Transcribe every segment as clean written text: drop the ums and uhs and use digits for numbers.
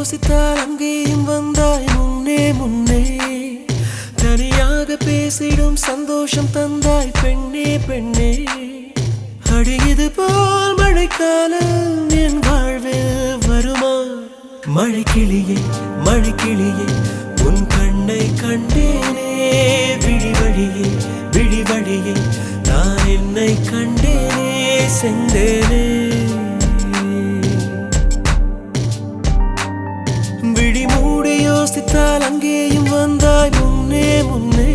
யோசித்தால் அங்கேயும் வந்தாய் முன்னே முன்னே. தனியாக பேசிடும் சந்தோஷம் தந்தாய் பெண்ணே பெண்ணே. அடியது போல் மழைக்காலம் என் வாழ்வில் வருமா? மழைக்கிளியே மழைக்கிளியே உன் கண்ணை கண்டேனே. விழிவழியே விழிவழியே நான் என்னை கண்டேனே செந்தேனே. விழி மூடி யோசித்தால் அங்கேயும் வந்தாய் முன்னே முன்னே.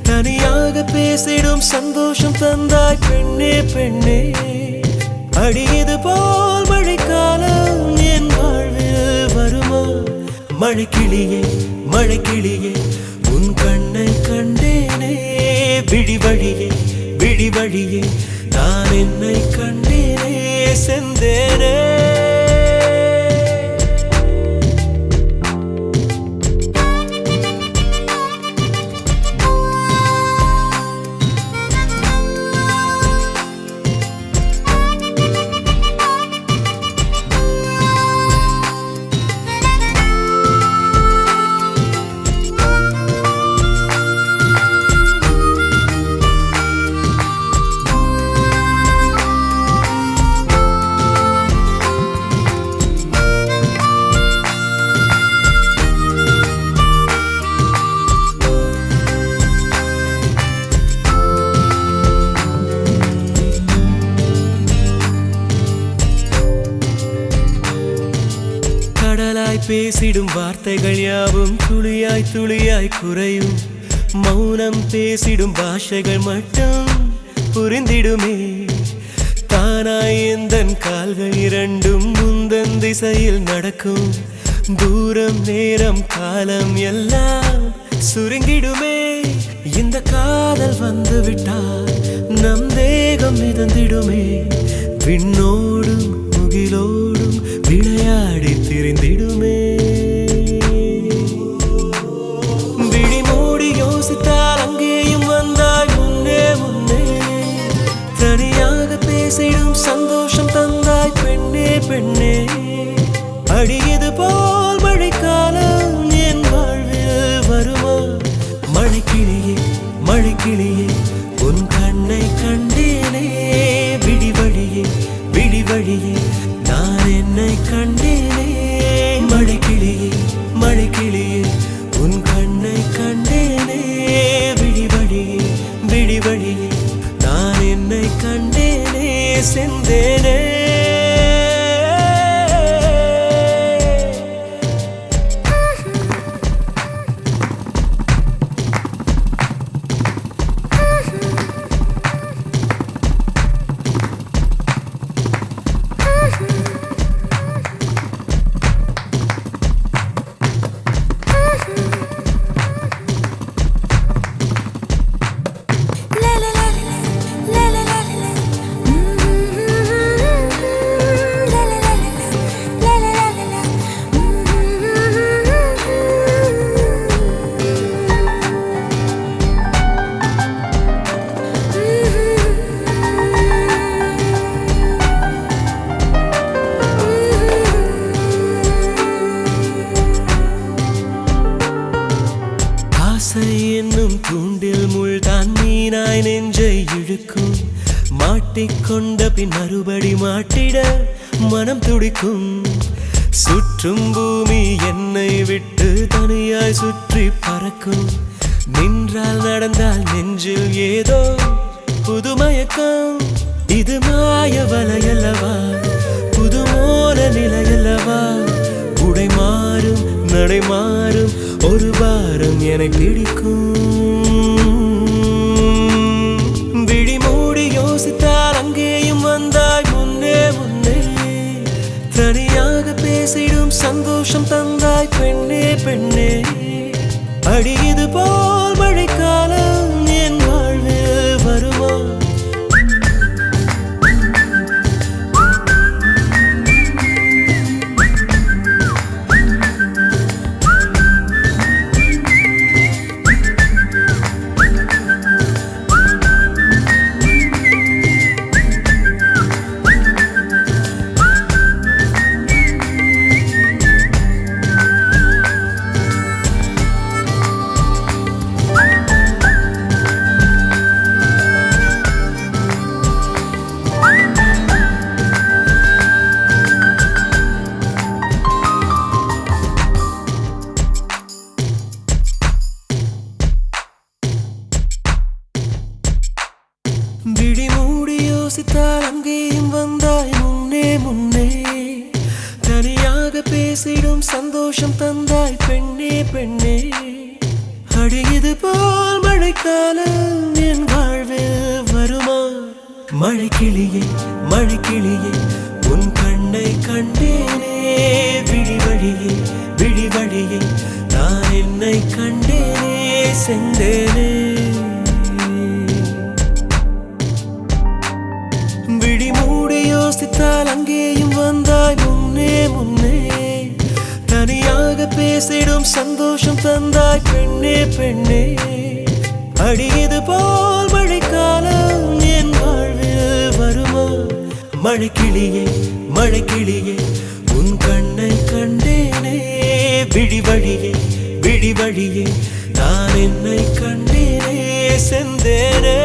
தனியாக பேசிடும் சந்தோஷம் தந்தாய் பெண்ணே பெண்ணே. அடியது போல் மழைக்காலம் என் வாழ்வில் வருமா? மழைக்கிளியே மழைக்கிளியே உன் கண்ணை கண்டேனே. விழிவழியே விழிவழியே நான் என்னை கண்டேனே செந்தேனே. கடலாய் பேசிடும் வார்த்தைகள் யாவும் துளியாய் துளியாய் குறையும். மௌனம் பேசிடும் பாஷைகள் மட்டும் புரிந்திடுமே. தானாய் எந்தன் கால்கள் இரண்டும் முந்தன் திசையில் நடக்கும். தூரம் நேரம் காலம் எல்லாம் சுருங்கிடுமே. இந்த காதல் வந்து விட்டால் நம் தேகம் மிதந்திடுமே. விண்ணோடும் முகிலோடும் விளையாடி திரிந்திடுமே. விழி மூடி யோசித்தால் அங்கேயும் வந்தாய் முன்னே முன்னே. தனியாக பேசிடும் சந்தோஷம் தந்தாய் பெண்ணே பெண்ணே. அடியது போல் மழைக்காலம் என் வாழ்வில் வருமா? மழைக்கிளியே மழைக்கிளியே உன் கண்ணை கண்டேனே. விழிவழியே விழிவழியே நான் என்னை கண்டேனே. மழைக்கிளியே மழைக்கிளியே உன் கண்ணை கண்டேனே. விழிவழியே விழிவழியே நான் என்னை கண்டேனே செந்தேனே. என்னும் தூண்டில் முள்தான் மீனாய் நெஞ்சை இழுக்கும். மாட்டிக்கொண்ட பின் மறுபடி மாட்டிட மனம் துடிக்கும். சுற்றும் பூமி என்னை விட்டு தனியாய் சுற்றி பறக்கும். நின்றால் நடந்தால் நெஞ்சில் ஏதோ புதுமயக்கம். இது மாய வலையல்லவா? புதுமோன நிலையல்லவா? உடை மாறும் நடை மாறும் ஒரு வாரம் என்னை பிடிக்கும். விழி மூடி யோசித்தால் அங்கேயும் வந்தாய் முன்னே முன்னே. தனியாக பேசிடும் சந்தோஷம் தந்தாய் பெண்ணே பெண்ணே. அடியது போல் மழைக்காலம் என் வாழ்வில் வருமா? விழி மூடி யோசித்தால் அங்கேயும் வந்தாய் முன்னே முன்னே. தனியாக பேசிடும் சந்தோஷம் தந்தாய் பெண்ணே பெண்ணே. அடியது போல் மழைக்காலம் என் வாழ்வில் வருமா? மழைக்கிளியே மழைக்கிளியே உன் கண்ணை கண்டேனே. விழி வழியே விழி வழியே நான் என்னை கண்டேனே செந்தேனே. விழி மூடி யோசித்தால் அங்கேயும் வந்தாய் முன்னே முன்னே. தனியாக பேசிடும் சந்தோஷம் தந்தாய் பெண்ணே பெண்ணே. அடியது போல் மழைக்காலம் என் வாழ்வில் வருமா? மழைக்கிளியே மழைக்கிளியே உன் கண்ணை கண்டேனே. விழி வழியே விழி வழியே நான் என்னை கண்டேனே செந்தேனே.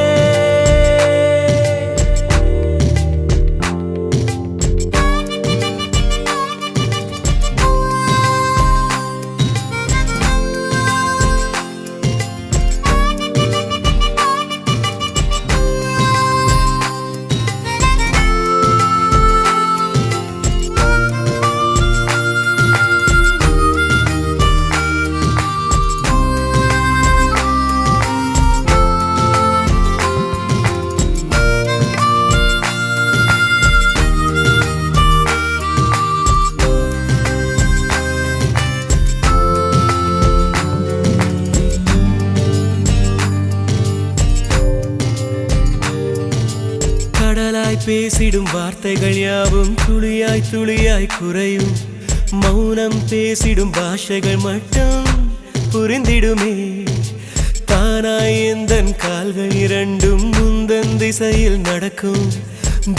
கடலாய் பேசிடும் வார்த்தைகள் யாவும் துளியாய் துளியாய் குறையும். மௌனம் பேசிடும் பாஷைகள் மட்டும் புரிந்திடுமே. தானாய் எந்தன் கால்கள் இரண்டும் முந்தன் திசையில் நடக்கும்.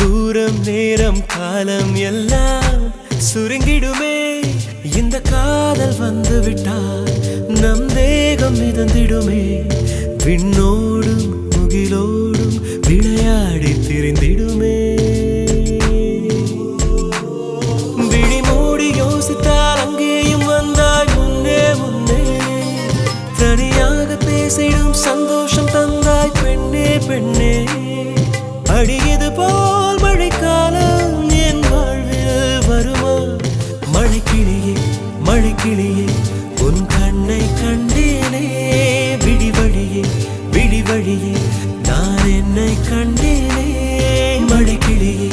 தூரம் நேரம் காலம் எல்லாம் சுருங்கிடுமே. இந்த காதல் வந்து விட்டால் நம் தேகம் மிதந்திடுமே. விண்ணோடும் முகிலோடும் விளையாடி திரிந்திடுமே. விழி மூடி யோசித்தால் அங்கேயும் வந்தாய் முன்னே முன்னே. தனியாக பேசிடும் சந்தோஷம் தந்தாய் பெண்ணே பெண்ணே. அடியது போல் மழைக்காலம் என் வாழ்வில் வருமா? மழைக்கிளியே மழைக்கிளியே உன் கண்ணை கண்டேனே. விழி வழியே விழி வழியே நான் என்னை கண்டேனே. மழைக்கிளியே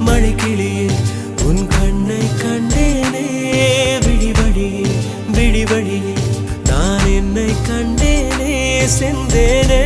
மழைக்கிளியே உன் கண்ணை கண்டேனே. விழி வழியே விழி வழியே நான் என்னை கண்டேனே செந்தேனே.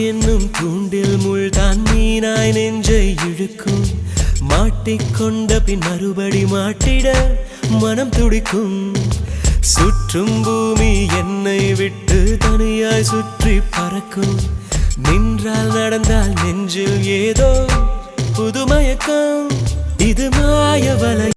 என்னும் தூண்டில் முள்தான் மீனாய் நெஞ்சை இழுக்கும். மாட்டிக்கொண்ட பின் மறுபடி மாட்டிட மனம் துடிக்கும். சுற்றும் பூமி என்னை விட்டு தனியாய் சுற்றி பறக்கும். நின்றால் நடந்தால் நெஞ்சில் ஏதோ புதுமயக்கம். இது மாய வலை.